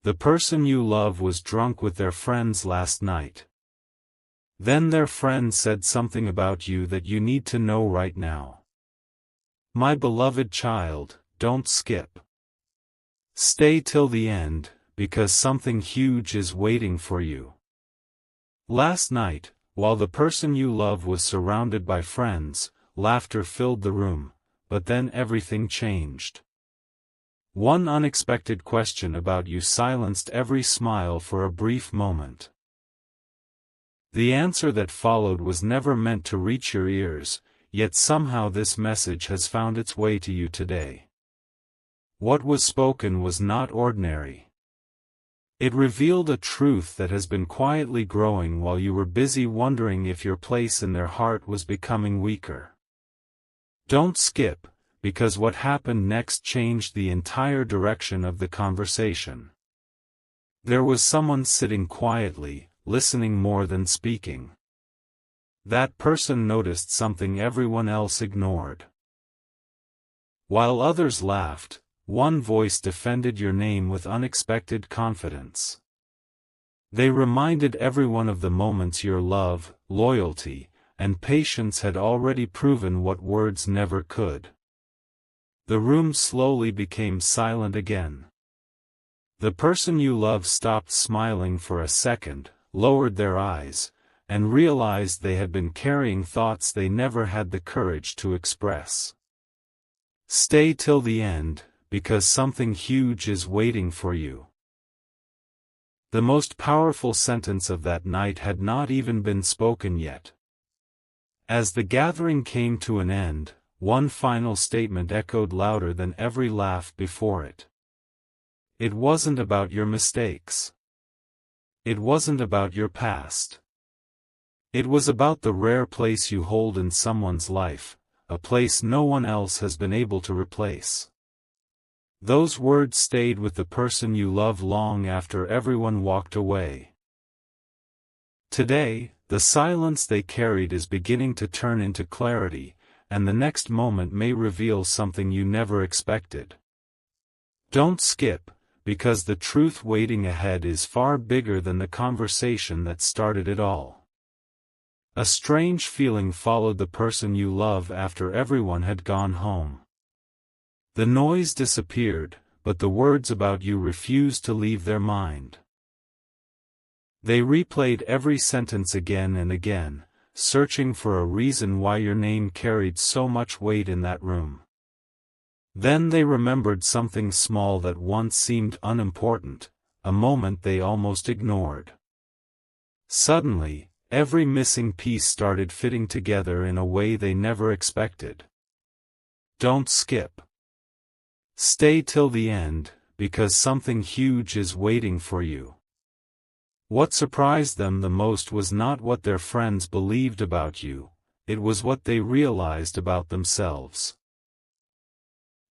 The person you love was drunk with their friends last night. Then their friend said something about you that you need to know right now. My beloved child, don't skip. Stay till the end, because something huge is waiting for you. Last night, while the person you love was surrounded by friends, laughter filled the room, but then everything changed. One unexpected question about you silenced every smile for a brief moment. The answer that followed was never meant to reach your ears, yet somehow this message has found its way to you today. What was spoken was not ordinary. It revealed a truth that has been quietly growing while you were busy wondering if your place in their heart was becoming weaker. Don't skip, because what happened next changed the entire direction of the conversation. There was someone sitting quietly, listening more than speaking. That person noticed something everyone else ignored. While others laughed, one voice defended your name with unexpected confidence. They reminded everyone of the moments your love, loyalty, and patience had already proven what words never could. The room slowly became silent again. The person you love stopped smiling for a second, lowered their eyes, and realized they had been carrying thoughts they never had the courage to express. Stay till the end, because something huge is waiting for you. The most powerful sentence of that night had not even been spoken yet. As the gathering came to an end, one final statement echoed louder than every laugh before it. It wasn't about your mistakes. It wasn't about your past. It was about the rare place you hold in someone's life, a place no one else has been able to replace. Those words stayed with the person you love long after everyone walked away. Today, the silence they carried is beginning to turn into clarity, and the next moment may reveal something you never expected. Don't skip, because the truth waiting ahead is far bigger than the conversation that started it all. A strange feeling followed the person you love after everyone had gone home. The noise disappeared, but the words about you refused to leave their mind. They replayed every sentence again and again, searching for a reason why your name carried so much weight in that room. Then they remembered something small that once seemed unimportant, a moment they almost ignored. Suddenly, every missing piece started fitting together in a way they never expected. Don't skip. Stay till the end, because something huge is waiting for you. What surprised them the most was not what their friends believed about you, it was what they realized about themselves.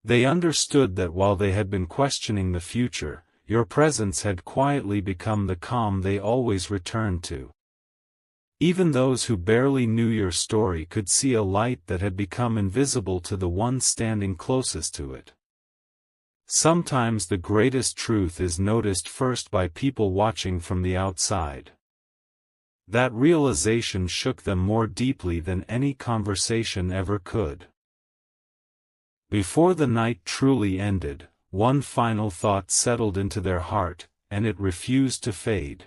They understood that while they had been questioning the future, your presence had quietly become the calm they always returned to. Even those who barely knew your story could see a light that had become invisible to the one standing closest to it. Sometimes the greatest truth is noticed first by people watching from the outside. That realization shook them more deeply than any conversation ever could. Before the night truly ended, one final thought settled into their heart, and it refused to fade.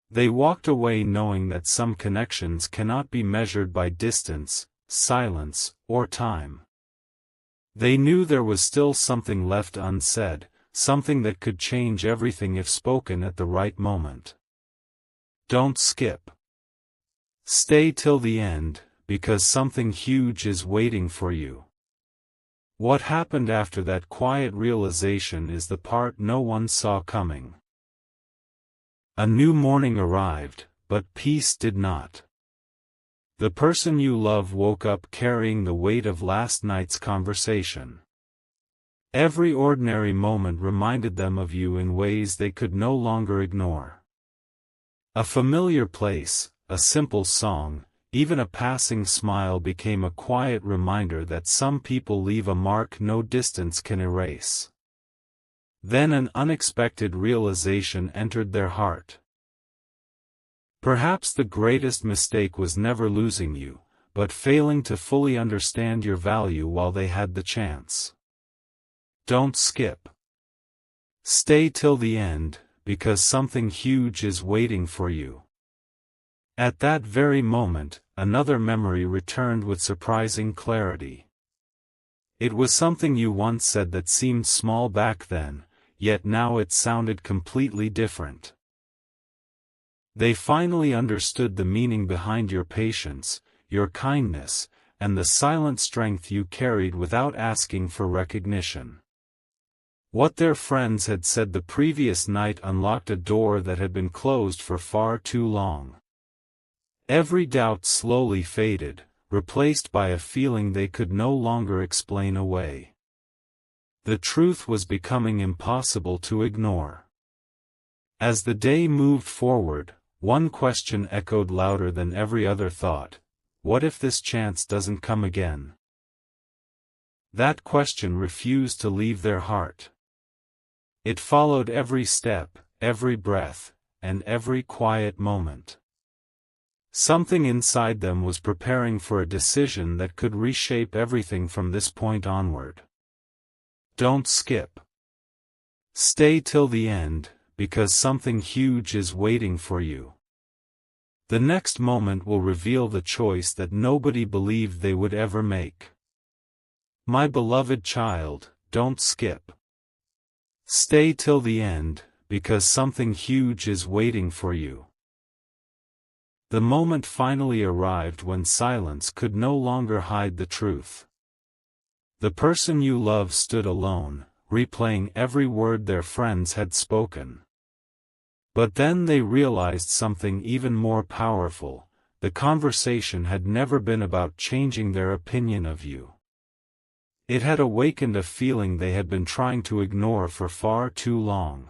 They walked away knowing that some connections cannot be measured by distance, silence, or time. They knew there was still something left unsaid, something that could change everything if spoken at the right moment. Don't skip. Stay till the end, because something huge is waiting for you. What happened after that quiet realization is the part no one saw coming. A new morning arrived, but peace did not. The person you love woke up carrying the weight of last night's conversation. Every ordinary moment reminded them of you in ways they could no longer ignore. A familiar place, a simple song, even a passing smile became a quiet reminder that some people leave a mark no distance can erase. Then an unexpected realization entered their heart. Perhaps the greatest mistake was never losing you, but failing to fully understand your value while they had the chance. Don't skip. Stay till the end, because something huge is waiting for you. At that very moment, another memory returned with surprising clarity. It was something you once said that seemed small back then, yet now it sounded completely different. They finally understood the meaning behind your patience, your kindness, and the silent strength you carried without asking for recognition. What their friends had said the previous night unlocked a door that had been closed for far too long. Every doubt slowly faded, replaced by a feeling they could no longer explain away. The truth was becoming impossible to ignore. As the day moved forward, one question echoed louder than every other thought: what if this chance doesn't come again? That question refused to leave their heart. It followed every step, every breath, and every quiet moment. Something inside them was preparing for a decision that could reshape everything from this point onward. Don't skip. Stay till the end, because something huge is waiting for you. The next moment will reveal the choice that nobody believed they would ever make. My beloved child, don't skip. Stay till the end, because something huge is waiting for you. The moment finally arrived when silence could no longer hide the truth. The person you love stood alone, replaying every word their friends had spoken. But then they realized something even more powerful: the conversation had never been about changing their opinion of you. It had awakened a feeling they had been trying to ignore for far too long.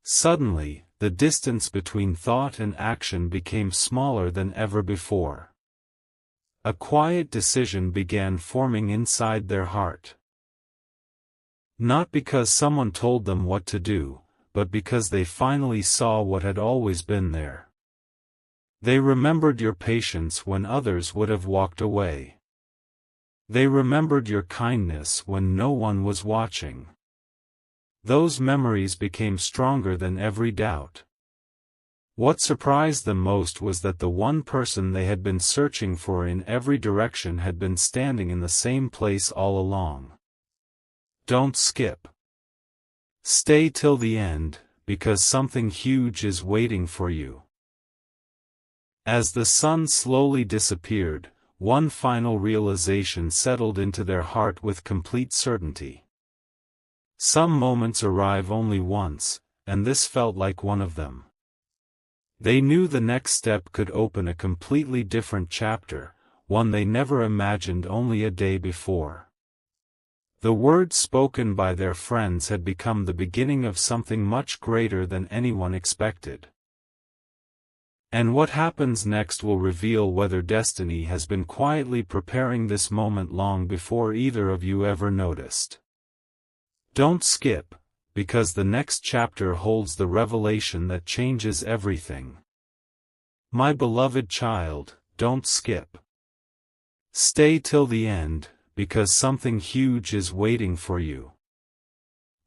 Suddenly, the distance between thought and action became smaller than ever before. A quiet decision began forming inside their heart. Not because someone told them what to do, but because they finally saw what had always been there. They remembered your patience when others would have walked away. They remembered your kindness when no one was watching. Those memories became stronger than every doubt. What surprised them most was that the one person they had been searching for in every direction had been standing in the same place all along. Don't skip. Stay till the end, because something huge is waiting for you. As the sun slowly disappeared, one final realization settled into their heart with complete certainty. Some moments arrive only once, and this felt like one of them. They knew the next step could open a completely different chapter, one they never imagined only a day before. The words spoken by their friends had become the beginning of something much greater than anyone expected. And what happens next will reveal whether destiny has been quietly preparing this moment long before either of you ever noticed. Don't skip, because the next chapter holds the revelation that changes everything. My beloved child, don't skip. Stay till the end, because something huge is waiting for you.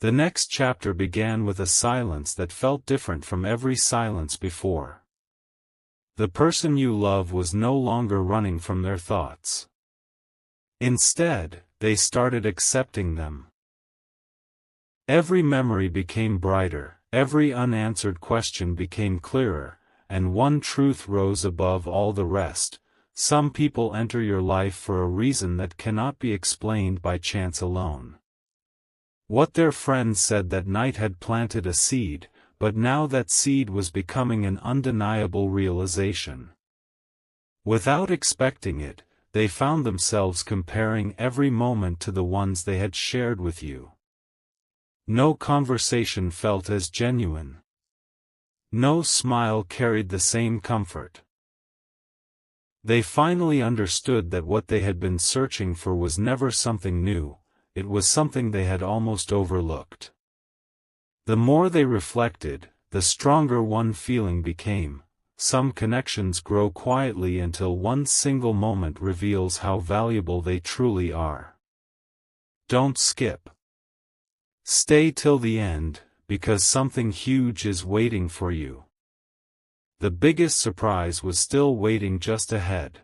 The next chapter began with a silence that felt different from every silence before. The person you love was no longer running from their thoughts. Instead, they started accepting them. Every memory became brighter, every unanswered question became clearer, and one truth rose above all the rest: some people enter your life for a reason that cannot be explained by chance alone. What their friends said that night had planted a seed, but now that seed was becoming an undeniable realization. Without expecting it, they found themselves comparing every moment to the ones they had shared with you. No conversation felt as genuine. No smile carried the same comfort. They finally understood that what they had been searching for was never something new, it was something they had almost overlooked. The more they reflected, the stronger one feeling became. Some connections grow quietly until one single moment reveals how valuable they truly are. Don't skip. Stay till the end, because something huge is waiting for you. The biggest surprise was still waiting just ahead.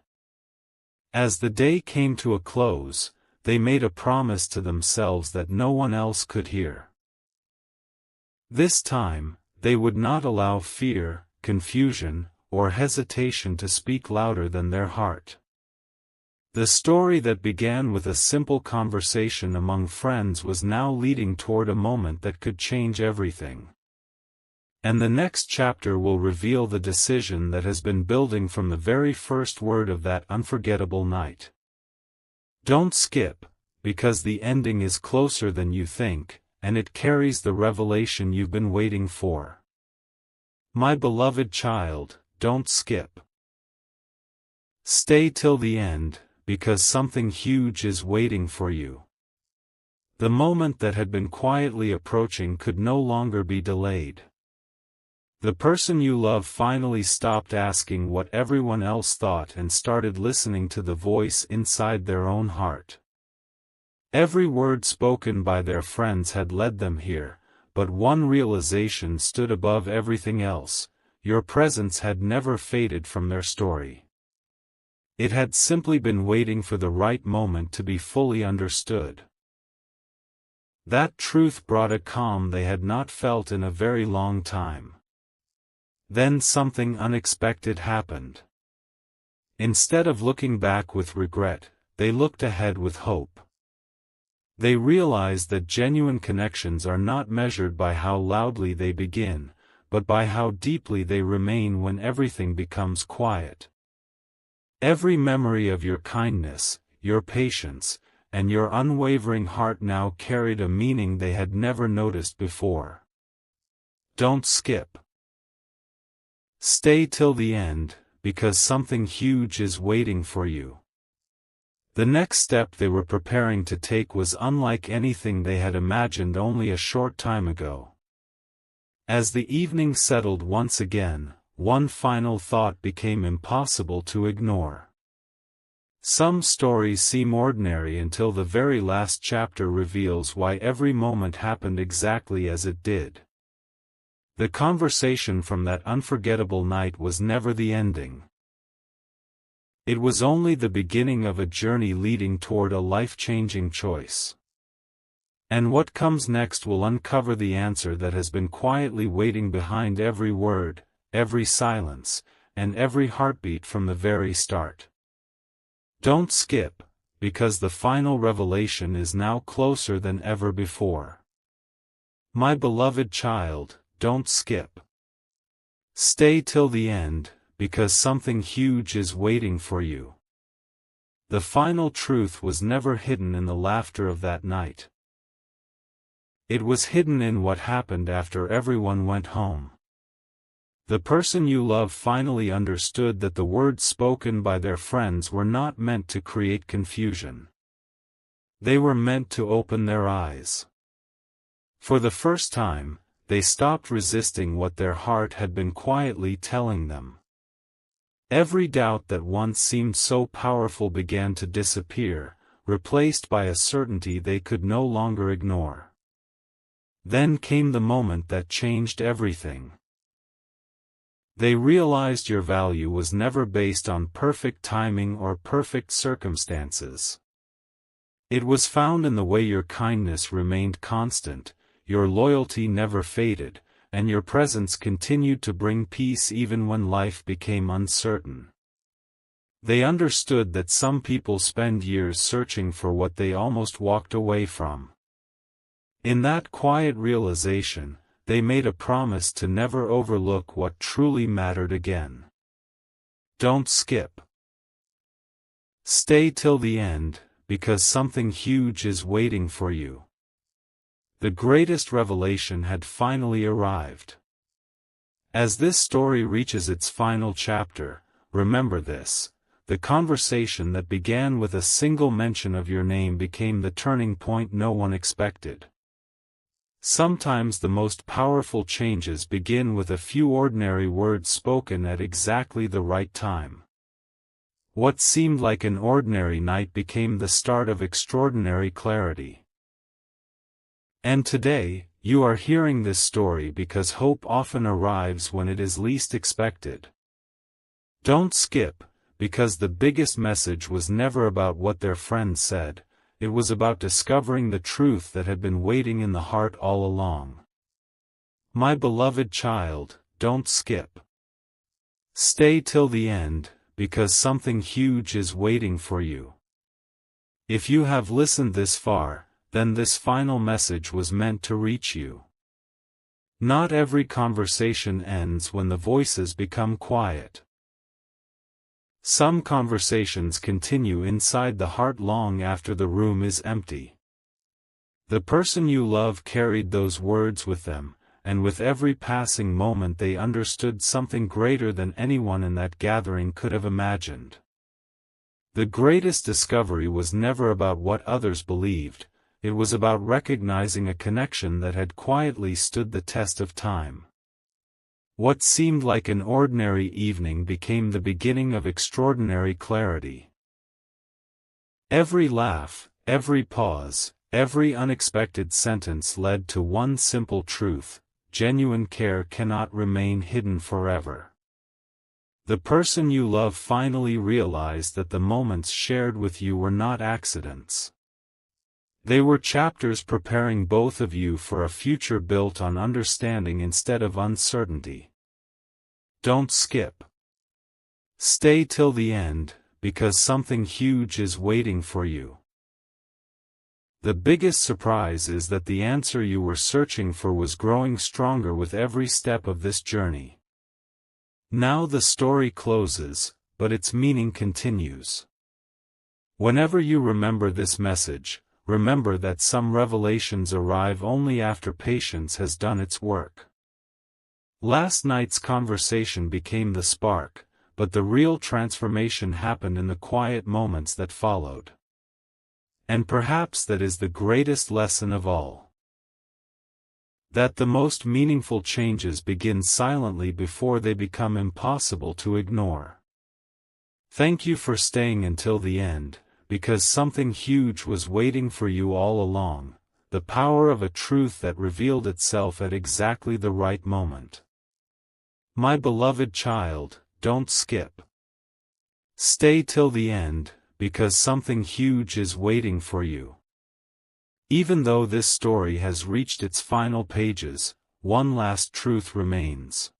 As the day came to a close, they made a promise to themselves that no one else could hear. This time, they would not allow fear, confusion, or hesitation to speak louder than their heart. The story that began with a simple conversation among friends was now leading toward a moment that could change everything. And the next chapter will reveal the decision that has been building from the very first word of that unforgettable night. Don't skip, because the ending is closer than you think, and it carries the revelation you've been waiting for. My beloved child, don't skip. Stay till the end, because something huge is waiting for you. The moment that had been quietly approaching could no longer be delayed. The person you love finally stopped asking what everyone else thought and started listening to the voice inside their own heart. Every word spoken by their friends had led them here, but one realization stood above everything else: your presence had never faded from their story. It had simply been waiting for the right moment to be fully understood. That truth brought a calm they had not felt in a very long time. Then something unexpected happened. Instead of looking back with regret, they looked ahead with hope. They realized that genuine connections are not measured by how loudly they begin, but by how deeply they remain when everything becomes quiet. Every memory of your kindness, your patience, and your unwavering heart now carried a meaning they had never noticed before. Don't skip. Stay till the end, because something huge is waiting for you. The next step they were preparing to take was unlike anything they had imagined only a short time ago. As the evening settled once again, one final thought became impossible to ignore. Some stories seem ordinary until the very last chapter reveals why every moment happened exactly as it did. The conversation from that unforgettable night was never the ending. It was only the beginning of a journey leading toward a life-changing choice. And what comes next will uncover the answer that has been quietly waiting behind every word, every silence, and every heartbeat from the very start. Don't skip, because the final revelation is now closer than ever before. My beloved child, don't skip. Stay till the end, because something huge is waiting for you. The final truth was never hidden in the laughter of that night. It was hidden in what happened after everyone went home. The person you love finally understood that the words spoken by their friends were not meant to create confusion. They were meant to open their eyes. For the first time, they stopped resisting what their heart had been quietly telling them. Every doubt that once seemed so powerful began to disappear, replaced by a certainty they could no longer ignore. Then came the moment that changed everything. They realized your value was never based on perfect timing or perfect circumstances. It was found in the way your kindness remained constant, your loyalty never faded, and your presence continued to bring peace even when life became uncertain. They understood that some people spend years searching for what they almost walked away from. In that quiet realization, they made a promise to never overlook what truly mattered again. Don't skip. Stay till the end, because something huge is waiting for you. The greatest revelation had finally arrived. As this story reaches its final chapter, remember this: the conversation that began with a single mention of your name became the turning point no one expected. Sometimes the most powerful changes begin with a few ordinary words spoken at exactly the right time. What seemed like an ordinary night became the start of extraordinary clarity. And today, you are hearing this story because hope often arrives when it is least expected. Don't skip, because the biggest message was never about what their friend said, it was about discovering the truth that had been waiting in the heart all along. My beloved child, don't skip. Stay till the end, because something huge is waiting for you. If you have listened this far, then this final message was meant to reach you. Not every conversation ends when the voices become quiet. Some conversations continue inside the heart long after the room is empty. The person you love carried those words with them, and with every passing moment they understood something greater than anyone in that gathering could have imagined. The greatest discovery was never about what others believed, it was about recognizing a connection that had quietly stood the test of time. What seemed like an ordinary evening became the beginning of extraordinary clarity. Every laugh, every pause, every unexpected sentence led to one simple truth: genuine care cannot remain hidden forever. The person you love finally realized that the moments shared with you were not accidents. They were chapters preparing both of you for a future built on understanding instead of uncertainty. Don't skip. Stay till the end, because something huge is waiting for you. The biggest surprise is that the answer you were searching for was growing stronger with every step of this journey. Now the story closes, but its meaning continues. Whenever you remember this message, remember that some revelations arrive only after patience has done its work. Last night's conversation became the spark, but the real transformation happened in the quiet moments that followed. And perhaps that is the greatest lesson of all. That the most meaningful changes begin silently before they become impossible to ignore. Thank you for staying until the end, because something huge was waiting for you all along, the power of a truth that revealed itself at exactly the right moment. My beloved child, don't skip. Stay till the end, because something huge is waiting for you. Even though this story has reached its final pages, one last truth remains.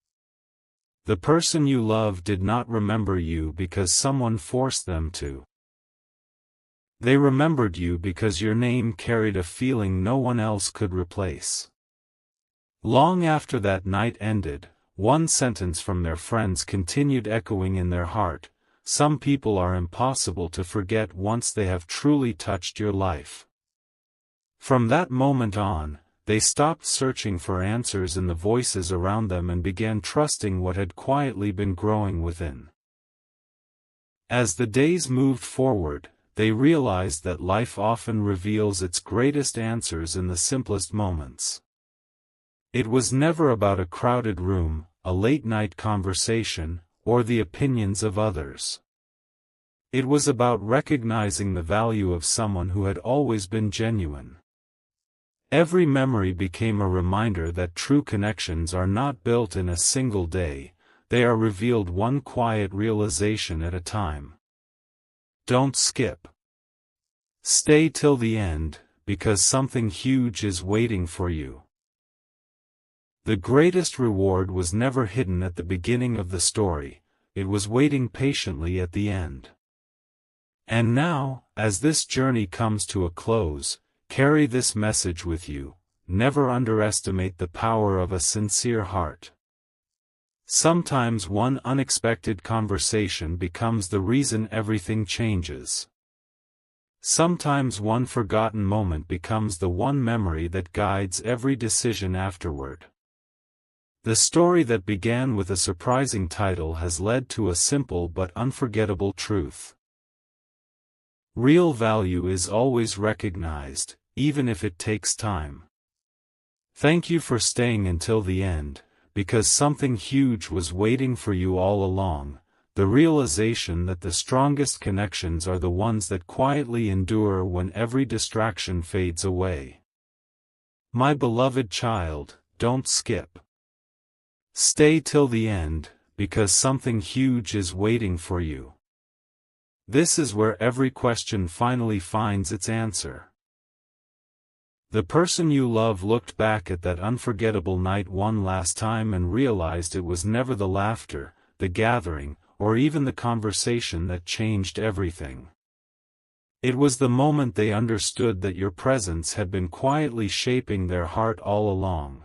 The person you love did not remember you because someone forced them to. They remembered you because your name carried a feeling no one else could replace. Long after that night ended, one sentence from their friends continued echoing in their heart: some people are impossible to forget once they have truly touched your life. From that moment on, they stopped searching for answers in the voices around them and began trusting what had quietly been growing within. As the days moved forward, they realized that life often reveals its greatest answers in the simplest moments. It was never about a crowded room, a late-night conversation, or the opinions of others. It was about recognizing the value of someone who had always been genuine. Every memory became a reminder that true connections are not built in a single day, they are revealed one quiet realization at a time. Don't skip. Stay till the end, because something huge is waiting for you. The greatest reward was never hidden at the beginning of the story, it was waiting patiently at the end. And now, as this journey comes to a close, carry this message with you: never underestimate the power of a sincere heart. Sometimes one unexpected conversation becomes the reason everything changes. Sometimes one forgotten moment becomes the one memory that guides every decision afterward. The story that began with a surprising title has led to a simple but unforgettable truth. Real value is always recognized, even if it takes time. Thank you for staying until the end, because something huge was waiting for you all along, the realization that the strongest connections are the ones that quietly endure when every distraction fades away. My beloved child, don't skip. Stay till the end, because something huge is waiting for you. This is where every question finally finds its answer. The person you love looked back at that unforgettable night one last time and realized it was never the laughter, the gathering, or even the conversation that changed everything. It was the moment they understood that your presence had been quietly shaping their heart all along.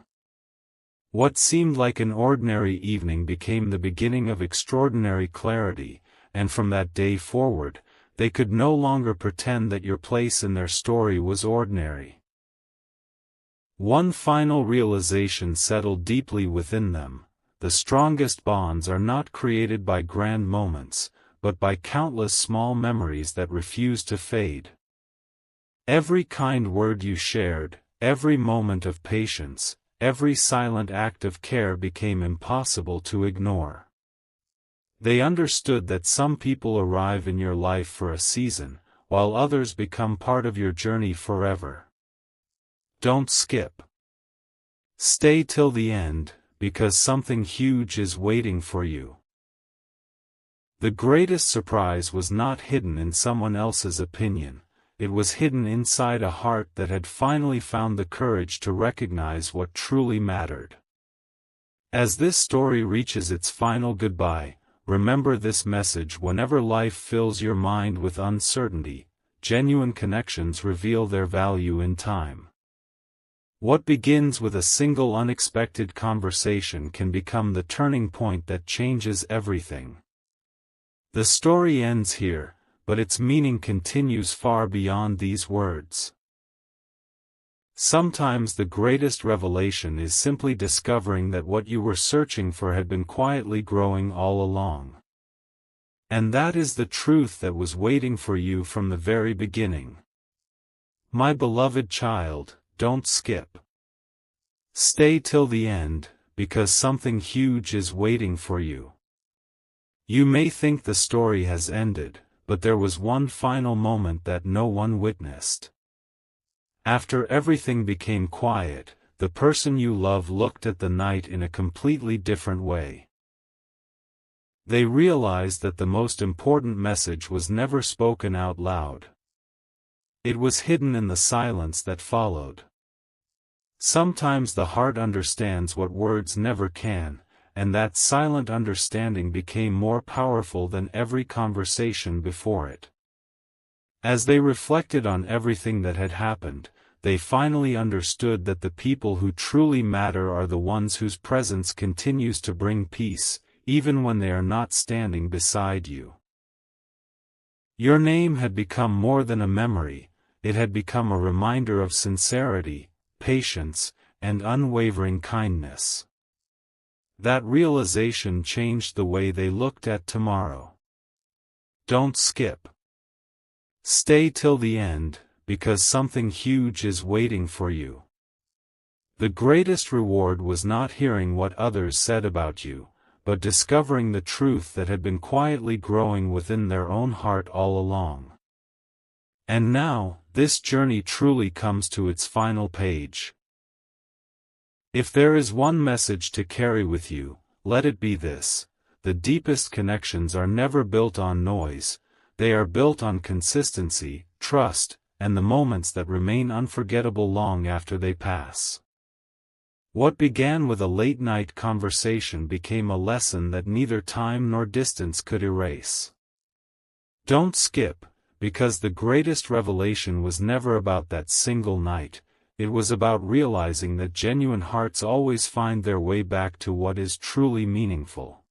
What seemed like an ordinary evening became the beginning of extraordinary clarity, and from that day forward, they could no longer pretend that your place in their story was ordinary. One final realization settled deeply within them: the strongest bonds are not created by grand moments, but by countless small memories that refuse to fade. Every kind word you shared, every moment of patience, every silent act of care became impossible to ignore. They understood that some people arrive in your life for a season, while others become part of your journey forever. Don't skip. Stay till the end, because something huge is waiting for you. The greatest surprise was not hidden in someone else's opinion, it was hidden inside a heart that had finally found the courage to recognize what truly mattered. As this story reaches its final goodbye, remember this message: whenever life fills your mind with uncertainty, genuine connections reveal their value in time. What begins with a single unexpected conversation can become the turning point that changes everything. The story ends here, but its meaning continues far beyond these words. Sometimes the greatest revelation is simply discovering that what you were searching for had been quietly growing all along. And that is the truth that was waiting for you from the very beginning. My beloved child, don't skip. Stay till the end, because something huge is waiting for you. You may think the story has ended, but there was one final moment that no one witnessed. After everything became quiet, the person you love looked at the night in a completely different way. They realized that the most important message was never spoken out loud. It was hidden in the silence that followed. Sometimes the heart understands what words never can, and that silent understanding became more powerful than every conversation before it. As they reflected on everything that had happened, they finally understood that the people who truly matter are the ones whose presence continues to bring peace, even when they are not standing beside you. Your name had become more than a memory, it had become a reminder of sincerity, patience, and unwavering kindness. That realization changed the way they looked at tomorrow. Don't skip. Stay till the end, because something huge is waiting for you. The greatest reward was not hearing what others said about you, but discovering the truth that had been quietly growing within their own heart all along. And now, this journey truly comes to its final page. If there is one message to carry with you, let it be this: the deepest connections are never built on noise, they are built on consistency, trust, and the moments that remain unforgettable long after they pass. What began with a late-night conversation became a lesson that neither time nor distance could erase. Don't skip, because the greatest revelation was never about that single night, it was about realizing that genuine hearts always find their way back to what is truly meaningful.